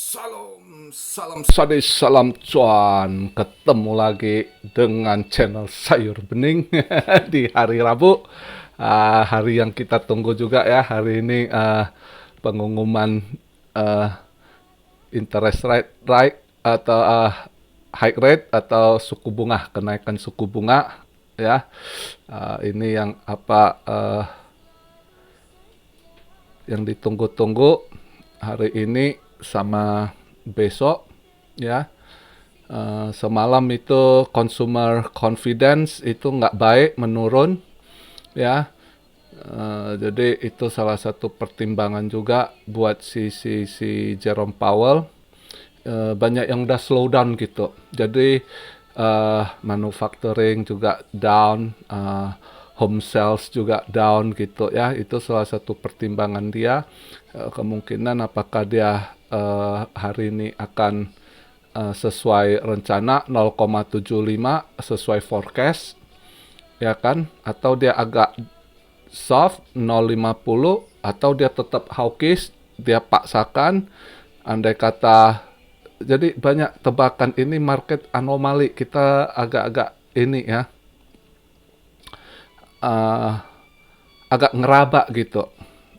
Salam sadis, salam cuan. Ketemu lagi dengan channel Sayur Bening di hari Rabu. Hari yang kita tunggu juga ya. Hari ini pengumuman ah, interest rate atau high rate atau suku bunga, kenaikan suku bunga ya. Ini yang yang ditunggu-tunggu hari ini sama besok ya. Semalam itu consumer confidence itu nggak baik, menurun ya. Jadi itu salah satu pertimbangan juga buat si Jerome Powell. Banyak yang udah slow down gitu. Jadi manufacturing juga down, home sales juga down gitu ya. Itu salah satu pertimbangan dia. Kemungkinan apakah dia hari ini akan sesuai rencana 0,75 sesuai forecast ya kan, atau dia agak soft 0,50, atau dia tetap hawkish, dia paksakan. Andai kata, jadi banyak tebakan, ini market anomali, kita agak-agak ini ya, uh, agak ngeraba gitu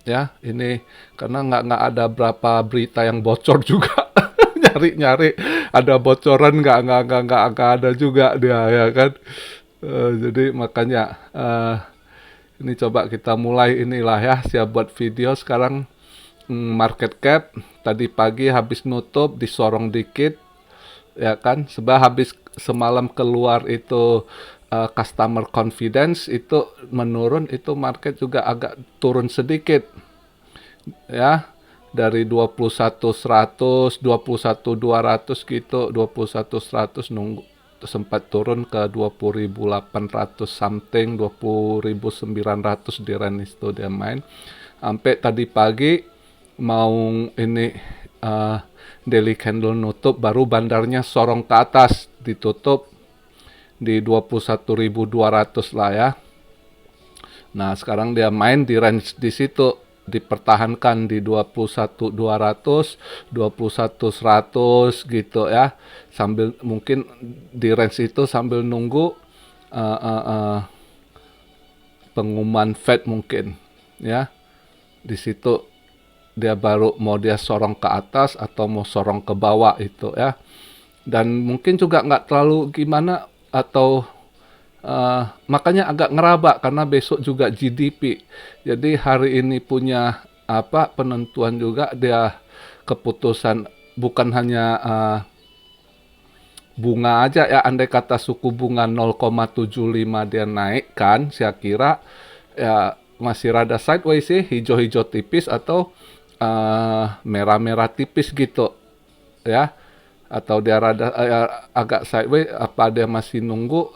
ya. Ini karena nggak ada berapa berita yang bocor juga. Nyari-nyari ada bocoran, nggak ada juga dia ya kan. Jadi makanya ini coba kita mulai inilah ya, siap buat video sekarang. Market cap tadi pagi habis nutup disorong dikit ya kan, sebab habis semalam keluar itu customer confidence itu menurun, itu market juga agak turun sedikit ya, dari 21.100, 21.200 gitu, 21.100 nunggu sempat turun ke 20.800 something, 20.900 di range itu dia main sampai tadi pagi mau ini daily candle nutup, baru bandarnya sorong ke atas, ditutup di 21.200 lah ya. Nah, sekarang dia main di range di situ, dipertahankan di 21.200, 21.100 gitu ya. Sambil mungkin di range itu sambil nunggu uh, uh, uh, pengumuman Fed mungkin ya. Di situ dia baru mau dia sorong ke atas atau mau sorong ke bawah itu ya. Dan mungkin juga nggak terlalu gimana, atau makanya agak ngeraba karena besok juga GDP. Jadi hari ini punya penentuan juga, dia keputusan bukan hanya bunga aja ya. Andai kata suku bunga 0,75 dia naikkan, saya kira ya masih rada sideways sih, hijau-hijau tipis atau merah-merah tipis gitu ya. Atau dia rada agak sideways, apa dia masih nunggu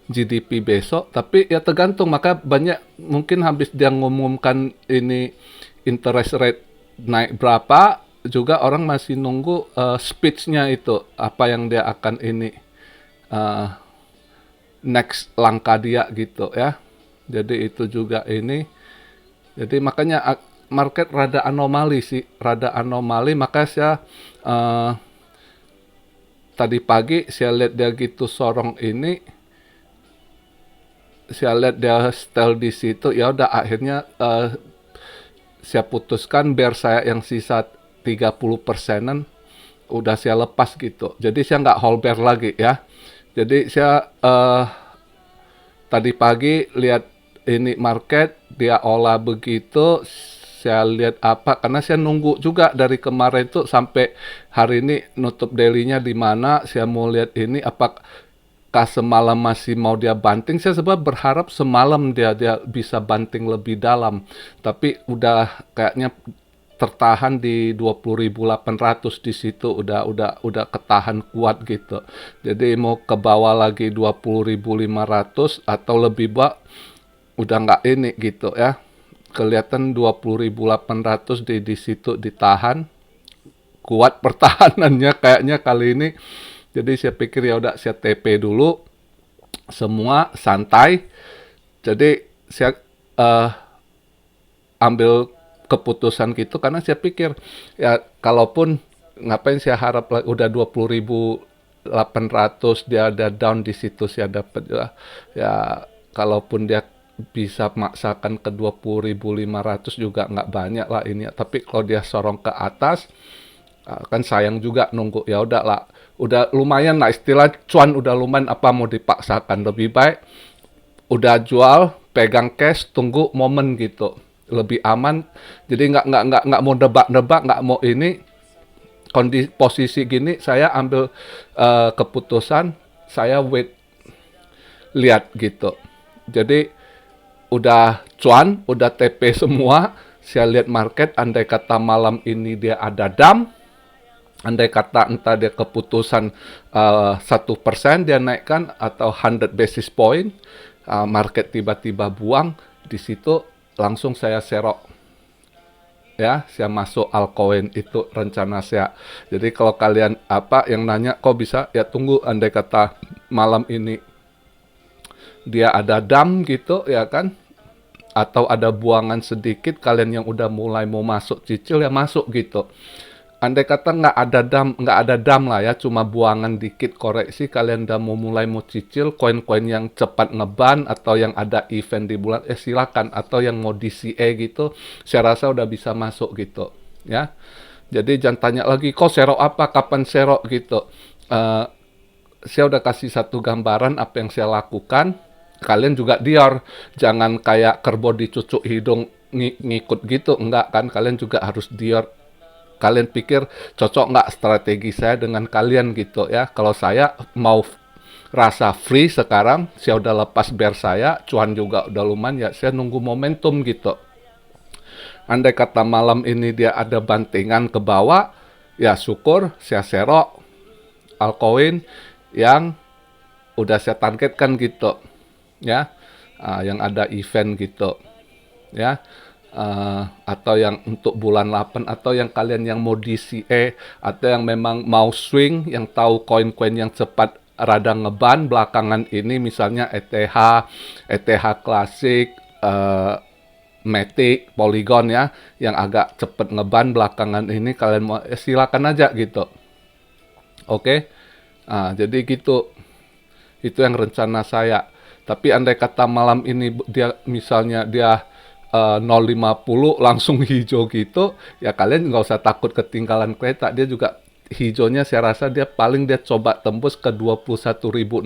GDP besok. Tapi ya tergantung, maka banyak mungkin habis dia ngumumkan ini interest rate naik berapa, juga orang masih nunggu speech-nya itu, apa yang dia akan ini uh, next langkah dia gitu ya. Jadi itu juga ini. Jadi makanya market rada anomali sih, rada anomali. Maka saya tadi pagi saya lihat dia gitu sorong ini, saya lihat dia style di situ, ya udah akhirnya saya putuskan biar saya yang sisa 30%-an udah saya lepas gitu. Jadi saya nggak hold bear lagi ya. Jadi saya tadi pagi lihat ini market dia olah begitu, saya lihat apa, karena saya nunggu juga dari kemarin tuh sampai hari ini nutup daily-nya di mana, saya mau lihat ini apakah semalam masih mau dia banting. Saya sebab berharap semalam dia bisa banting lebih dalam, tapi udah kayaknya tertahan di 20.800 di situ, udah ketahan kuat gitu. Jadi mau ke bawah lagi 20.500 atau lebih bawah udah nggak ini gitu ya. Kelihatan 20.800 di situ ditahan kuat pertahanannya kayaknya kali ini. Jadi saya pikir ya udah saya TP dulu semua santai. Jadi saya ambil keputusan gitu karena saya pikir ya kalaupun ngapain saya harap udah 20.800 dia ada down di situ saya dapat ya kalaupun dia bisa maksakan ke 20.500 juga nggak banyak lah ini, tapi kalau dia sorong ke atas kan sayang juga nunggu, ya udah lah, udah lumayan lah istilah cuan, udah lumayan apa mau dipaksakan, lebih baik udah jual pegang cash tunggu momen gitu, lebih aman. Jadi nggak mau nebak-nebak, nggak mau ini kondisi posisi gini saya ambil keputusan saya wait, lihat gitu. Jadi udah cuan, udah TP semua, saya lihat market, andai kata malam ini dia ada dam, andai kata entah dia keputusan 1% dia naikkan atau 100 basis point, market tiba-tiba buang, di situ langsung saya serok. Ya, saya masuk altcoin, itu rencana saya. Jadi kalau kalian apa yang nanya kok bisa, ya tunggu andai kata malam ini dia ada dam gitu ya kan, atau ada buangan sedikit, kalian yang udah mulai mau masuk cicil ya masuk gitu. Andai kata nggak ada dam lah ya, cuma buangan dikit koreksi, kalian udah mau mulai mau cicil koin-koin yang cepat ngeban atau yang ada event di bulan, silakan. Atau yang mau DCA gitu, saya rasa udah bisa masuk gitu ya. Jadi jangan tanya lagi kok serok apa, kapan serok gitu. Saya udah kasih satu gambaran apa yang saya lakukan. Kalian juga dior, jangan kayak kerbau dicucuk hidung ngikut gitu, enggak kan, kalian juga harus dior. Kalian pikir cocok nggak strategi saya dengan kalian gitu ya. Kalau saya mau rasa free sekarang, saya udah lepas bear saya, cuan juga udah lumayan ya, saya nunggu momentum gitu. Andai kata malam ini dia ada bantingan ke bawah, ya syukur saya serok altcoin yang udah saya targetkan gitu ya, yang ada event gitu ya. Atau yang untuk bulan 8, atau yang kalian yang mau DCA, atau yang memang mau swing, yang tahu koin-koin yang cepat rada ngeban belakangan ini, misalnya ETH klasik, Matic, Polygon ya, yang agak cepet ngeban belakangan ini, kalian mau silakan aja gitu. Oke. Jadi gitu, itu yang rencana saya. Tapi andai kata malam ini dia misalnya dia 0,50 langsung hijau gitu, ya kalian nggak usah takut ketinggalan kereta. Dia juga hijaunya saya rasa dia paling dia coba tembus ke 21.600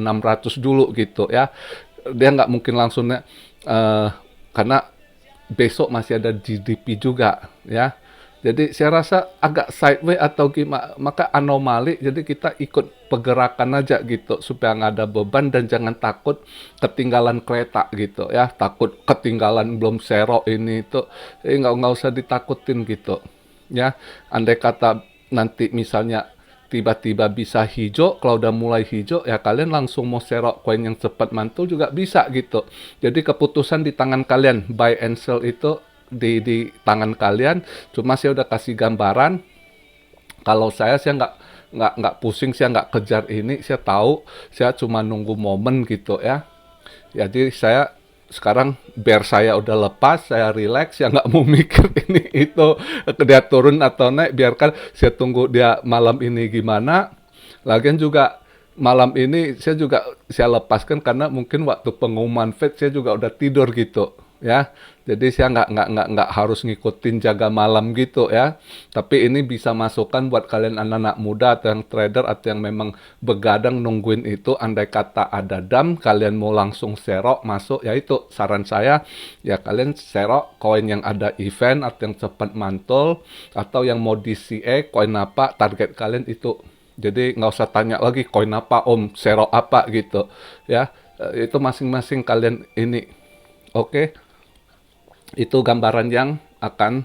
dulu gitu ya. Dia nggak mungkin langsungnya karena besok masih ada GDP juga ya. Jadi saya rasa agak sideways atau gimana, maka anomali, jadi kita ikut pergerakan aja gitu supaya nggak ada beban dan jangan takut ketinggalan kereta gitu ya, takut ketinggalan belum serok ini itu, nggak usah ditakutin gitu ya. Andai kata nanti misalnya tiba-tiba bisa hijau, kalau udah mulai hijau ya kalian langsung mau serok koin yang cepat mantul juga bisa gitu. Jadi keputusan di tangan kalian, buy and sell itu di tangan kalian. Cuma saya udah kasih gambaran. Kalau saya nggak pusing, saya nggak kejar ini, saya tahu, saya cuma nunggu momen gitu ya. Jadi saya sekarang bear saya udah lepas, saya relax, ya nggak mau mikir ini itu dia turun atau naik, biarkan saya tunggu dia malam ini gimana. Lagian juga malam ini saya lepaskan karena mungkin waktu pengumuman Fed saya juga udah tidur gitu ya. Jadi saya nggak harus ngikutin jaga malam gitu ya. Tapi ini bisa masukan buat kalian anak-anak muda atau yang trader atau yang memang begadang nungguin itu. Andai kata ada dam, kalian mau langsung serok masuk, ya itu saran saya. Ya kalian serok koin yang ada event atau yang cepat mantul, atau yang mau DCA, koin apa, target kalian itu. Jadi nggak usah tanya lagi koin apa om, serok apa gitu ya. Itu masing-masing kalian ini. Oke. Itu gambaran yang akan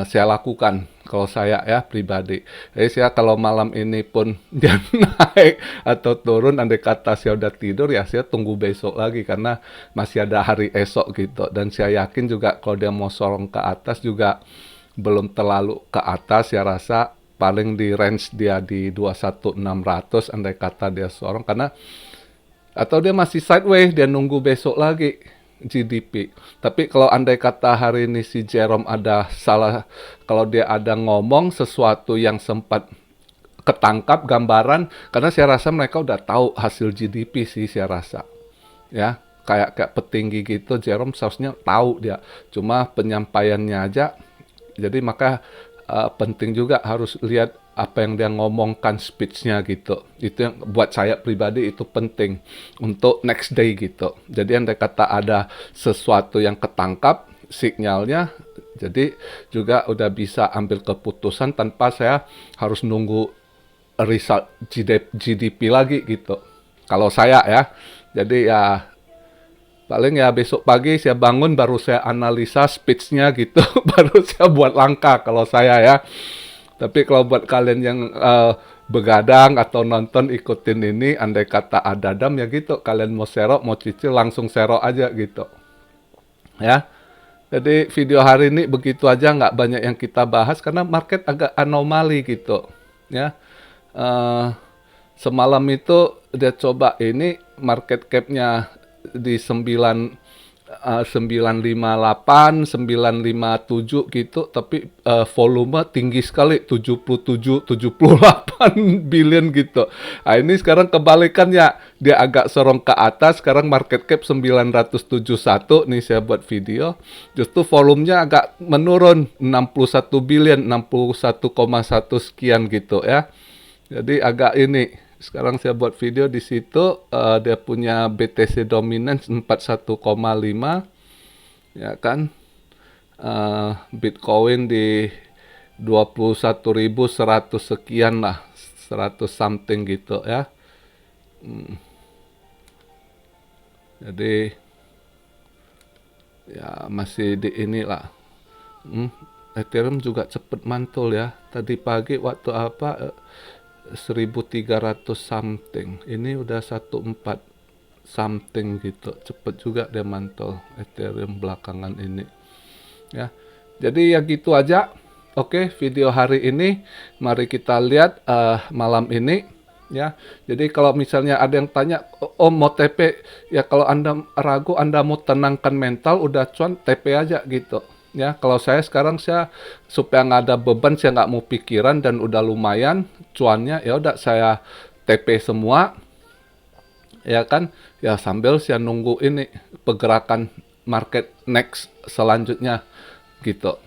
saya lakukan kalau saya ya pribadi. Jadi saya kalau malam ini pun dia naik atau turun, andai kata saya udah tidur, ya saya tunggu besok lagi karena masih ada hari esok gitu. Dan saya yakin juga kalau dia mau sorong ke atas juga belum terlalu ke atas, saya rasa paling di range dia di 21.600 andai kata dia sorong, karena atau dia masih sideways, dia nunggu besok lagi GDP. Tapi kalau andai kata hari ini si Jerome ada salah, kalau dia ada ngomong sesuatu yang sempat ketangkap gambaran, karena saya rasa mereka udah tahu hasil GDP sih, saya rasa. Ya, kayak petinggi gitu, Jerome seharusnya tahu dia. Cuma penyampaiannya aja. Jadi maka penting juga harus lihat apa yang dia ngomongkan speech-nya gitu. Itu yang buat saya pribadi itu penting untuk next day gitu. Jadi andai kata ada sesuatu yang ketangkap sinyalnya, jadi juga udah bisa ambil keputusan tanpa saya harus nunggu result GDP lagi gitu. Kalau saya ya. Jadi ya paling ya besok pagi saya bangun baru saya analisa speech-nya gitu, baru saya buat langkah kalau saya ya. Tapi kalau buat kalian yang begadang atau nonton ikutin ini, andai kata ada dam ya gitu, kalian mau serok, mau cicil langsung serok aja gitu. Ya. Jadi video hari ini begitu aja, nggak banyak yang kita bahas karena market agak anomali gitu. Ya. Eh, Semalam itu dia coba ini market cap-nya di 958, 957 gitu, tapi volume tinggi sekali 77, 78 billion gitu. Nah, ini sekarang kebalikannya, dia agak sorong ke atas, sekarang market cap 971 nih saya buat video. Justru volumenya agak menurun 61 billion, 61,1 sekian gitu ya. Jadi agak ini. Sekarang saya buat video di situ, dia punya BTC dominance 41,5 ya kan. Bitcoin di 21.100 sekian lah, 100 something gitu ya. Jadi ya masih di inilah. Ethereum juga cepet mantul ya. Tadi pagi waktu apa 1.300 something. Ini udah 1.4 something gitu. Cepet juga dia mantul Ethereum belakangan ini. Ya. Jadi ya gitu aja. Oke, video hari ini mari kita lihat malam ini ya. Jadi kalau misalnya ada yang tanya, "Oh, mau TP?" Ya kalau Anda ragu, Anda mau tenangkan mental, udah cuan TP aja gitu. Ya, kalau saya sekarang supaya nggak ada beban, saya nggak mau pikiran dan udah lumayan cuannya, ya udah saya TP semua, ya kan? Ya sambil saya nunggu ini pergerakan market next selanjutnya gitu.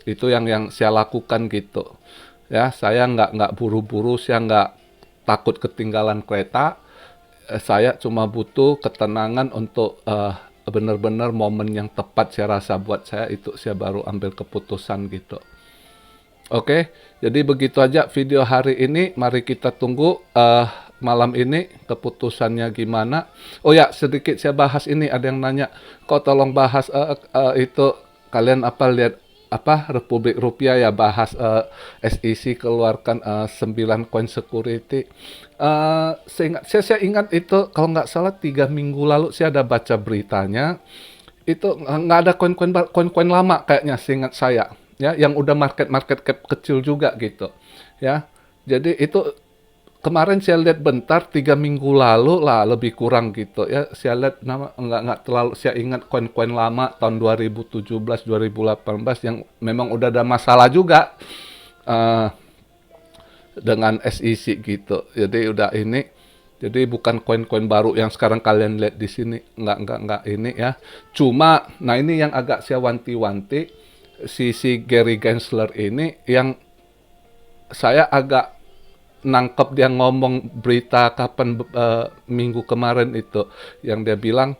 Itu yang saya lakukan gitu. Ya, saya nggak buru-buru, saya nggak takut ketinggalan kereta. Saya cuma butuh ketenangan untuk benar-benar momen yang tepat saya rasa buat saya itu saya baru ambil keputusan gitu. Oke, jadi begitu aja video hari ini. Mari kita tunggu malam ini keputusannya gimana. Oh ya, sedikit saya bahas ini. Ada yang nanya, kok tolong bahas itu kalian apa lihat apa Republik Rupiah ya bahas SEC keluarkan 9 coin security. Saya ingat itu kalau nggak salah 3 minggu lalu saya ada baca beritanya. Itu nggak ada koin-koin lama kayaknya seingat saya ya yang udah market cap kecil juga gitu ya. Jadi itu kemarin saya lihat bentar 3 minggu lalu lah lebih kurang gitu ya. Saya lihat nama nggak terlalu saya ingat koin-koin lama tahun 2017 2018 yang memang udah ada masalah juga dengan SEC gitu. Jadi udah ini. Jadi bukan koin-koin baru yang sekarang kalian lihat di sini. Nggak ini ya. Cuma nah ini yang agak saya wanti-wanti si Gary Gensler ini yang saya agak nangkep dia ngomong berita kapan minggu kemarin itu yang dia bilang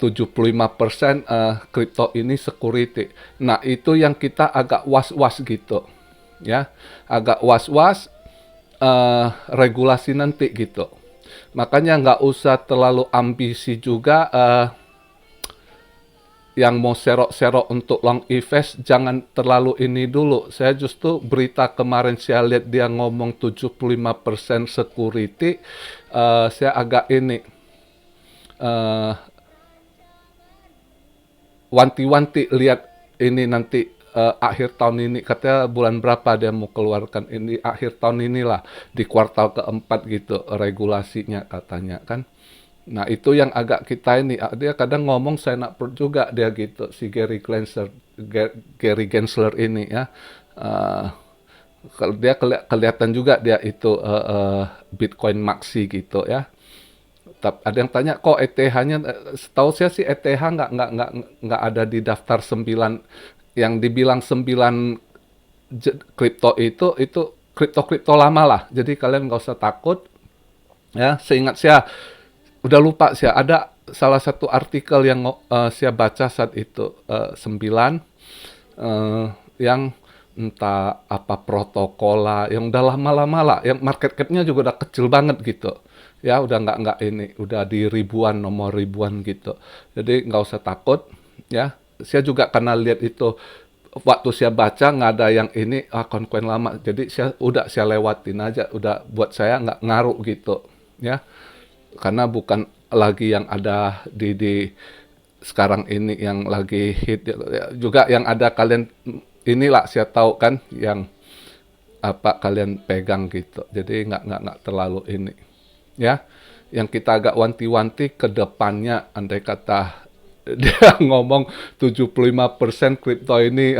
75% kripto ini security. Nah, itu yang kita agak was-was gitu. Ya, agak was-was regulasi nanti gitu. Makanya nggak usah terlalu ambisi juga yang mau serok-serok untuk long invest jangan terlalu ini dulu. Saya justru berita kemarin saya lihat dia ngomong 75% security, saya agak ini wanti-wanti lihat ini nanti akhir tahun ini katanya bulan berapa dia mau keluarkan ini akhir tahun inilah di kuartal keempat gitu regulasinya katanya kan. Nah, itu yang agak kita ini, dia kadang ngomong saya nak perut juga dia gitu, si Gary Gensler ini ya. Eh, Kalau dia kelihatan juga dia itu Bitcoin maxi gitu ya. Ada yang tanya kok ETH-nya, setahu saya sih ETH nggak ada di daftar 9 yang dibilang 9 kripto itu kripto-kripto lama lah. Jadi kalian nggak usah takut ya. Seingat saya udah lupa sih ada salah satu artikel yang saya baca saat itu 9 yang entah apa protokol lah yang udah lama-lama lah yang market cap-nya juga udah kecil banget gitu ya udah nggak ini udah di ribuan nomor ribuan gitu jadi nggak usah takut ya saya juga karena lihat itu waktu saya baca nggak ada yang ini koin-koin lama jadi saya lewatin aja udah buat saya nggak ngaruh gitu ya karena bukan lagi yang ada di sekarang ini yang lagi hit juga yang ada kalian inilah saya tahu kan yang apa kalian pegang gitu jadi nggak terlalu ini ya yang kita agak wanti-wanti ke depannya andai kata dia ngomong 75% kripto ini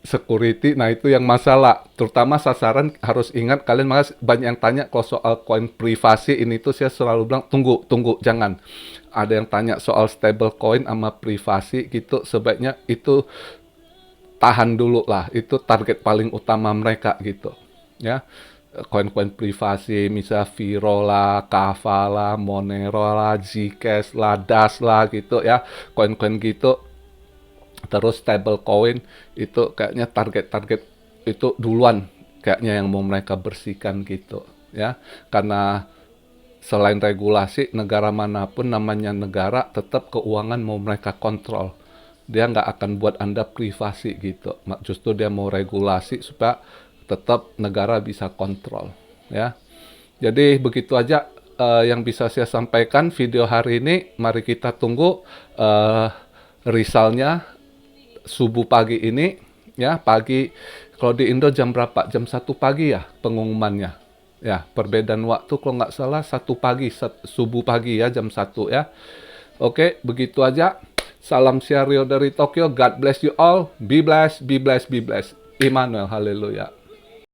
security, nah itu yang masalah. Terutama sasaran harus ingat kalian makanya banyak yang tanya kalau soal koin privasi ini tuh saya selalu bilang tunggu jangan. Ada yang tanya soal stable coin sama privasi gitu sebaiknya itu tahan dulu lah. Itu target paling utama mereka gitu. Ya. Koin-koin privasi misal Viro lah, Kava lah, Monero lah, Zcash lah, Das lah gitu ya. Koin-koin gitu terus stable coin itu kayaknya target-target itu duluan kayaknya yang mau mereka bersihkan gitu ya karena selain regulasi negara manapun namanya negara tetap keuangan mau mereka kontrol dia nggak akan buat anda privasi gitu justru dia mau regulasi supaya tetap negara bisa kontrol ya jadi begitu aja yang bisa saya sampaikan video hari ini mari kita tunggu resultnya subuh pagi ini ya pagi kalau di Indo jam berapa jam 1 pagi ya pengumumannya ya perbedaan waktu kalau nggak salah 1 pagi subuh pagi ya jam 1 ya oke begitu aja salam Syario dari Tokyo God bless you all be blessed be blessed be blessed Immanuel haleluya